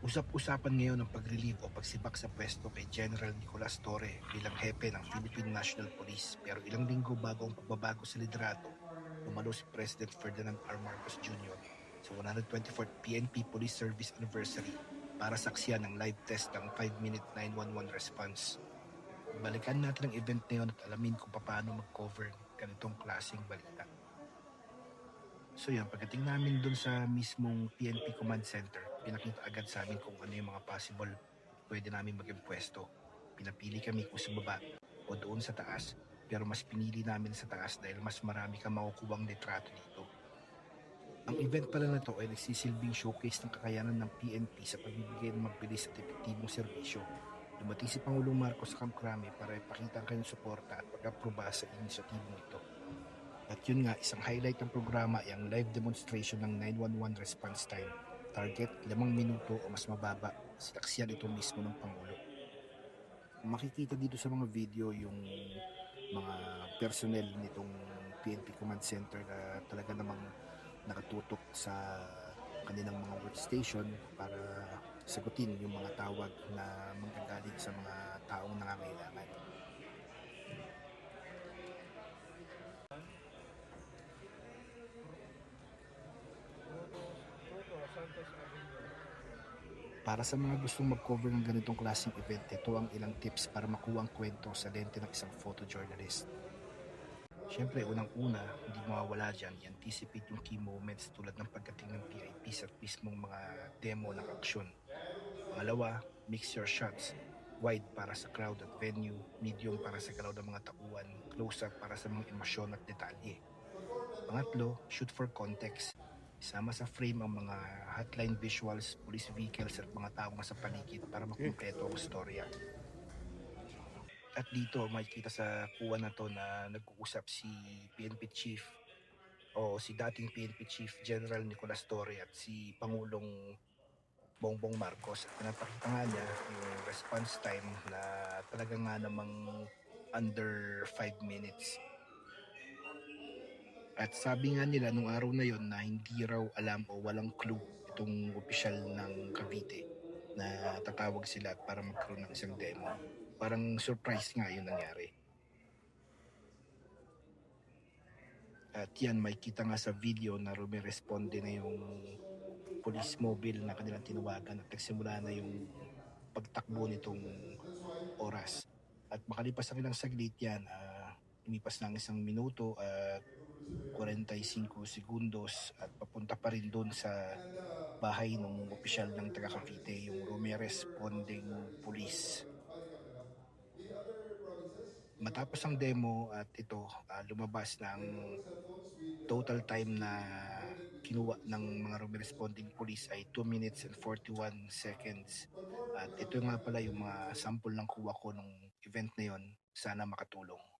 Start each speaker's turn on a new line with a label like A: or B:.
A: Usap-usapan ngayon ang pag-relieve o pagsibak sa pwesto kay General Nicolas Torre bilang hepe ng Philippine National Police, pero ilang linggo bago ang pagbabago sa liderato, dumalo si President Ferdinand R. Marcos Jr. sa 124th PNP Police Service Anniversary para saksiyan ng live test ng 5-minute 911 response. Balikan natin ang event na yun at alamin kung paano mag-cover ng ganitong klaseng balita. So yun, pagdating namin dun sa mismong PNP Command Center, pinakita agad sa amin kung ano yung mga possible pwede namin maging pwesto. Pinapili kami kung sa baba o doon sa taas, pero mas pinili namin sa taas dahil mas marami kang makukuwang litrato dito. Ang event pala na to ay nagsisilbing showcase ng kakayanan ng PNP sa pagbibigay ng mabilis at epektibong serbisyo. Dumating si Pangulong Marcos sa Camp Crame para ipakita ang kanyang suporta at pag-aproba sa inisyatibong ito. At yun nga, isang highlight ng programa ay ang live demonstration ng 911 response time. Target 5 minuto o mas mababa. Sinaksiyan ito mismo ng Pangulo. Makikita dito sa mga video yung mga personnel nitong PNP Command Center na talaga namang nakatutok sa kanilang mga workstation para sagutin yung mga tawag na manggagaling sa mga taong nangangailangan. Para sa mga gustong mag-cover ng ganitong klaseng event, ito ang ilang tips para makuha ang kwento sa lente ng isang photojournalist. Siyempre, unang-una, hindi mawawala dyan, i-anticipate yung key moments tulad ng pagdating ng VIPs at mismong mga demo ng aksyon. Pangalawa, mix your shots. Wide para sa crowd at venue, medium para sa galaw ng mga tauhan, close-up para sa mga emosyon at detalye. Pangatlo, shoot for context. Isama sa frame ang mga hotline visuals, police vehicles at mga tao sa paligid para makumpleto ang storya. At dito makikita sa kuha na to na nag-uusap si PNP Chief o si dating PNP Chief General Nicolas Torre at si Pangulong Bongbong Marcos. At pinapakita nga niya yung response time na talaga nga namang under 5 minutes. At sabi nga nila nung araw na yon na hindi raw alam o walang clue itong opisyal ng Cavite na tatawag sila para magkaroon ng isang demo. Parang surprise nga yun nangyari. At yan, may kita nga sa video na rumiresponde na yung police mobile na kanilang tinawagan at nagsimula na yung pagtakbo nitong oras. At makalipas ang ilang saglit yan, lumipas na ang 1 minuto at 45 segundos at papunta pa rin doon sa bahay ng opisyal ng taga Cavite, yung rumiresponding police. Matapos ang demo at ito, lumabas ng total time na kinuha ng mga responding police ay 2 minutes and 41 seconds. At ito nga pala yung mga sample ng kuha ko nung event na yon. Sana makatulong.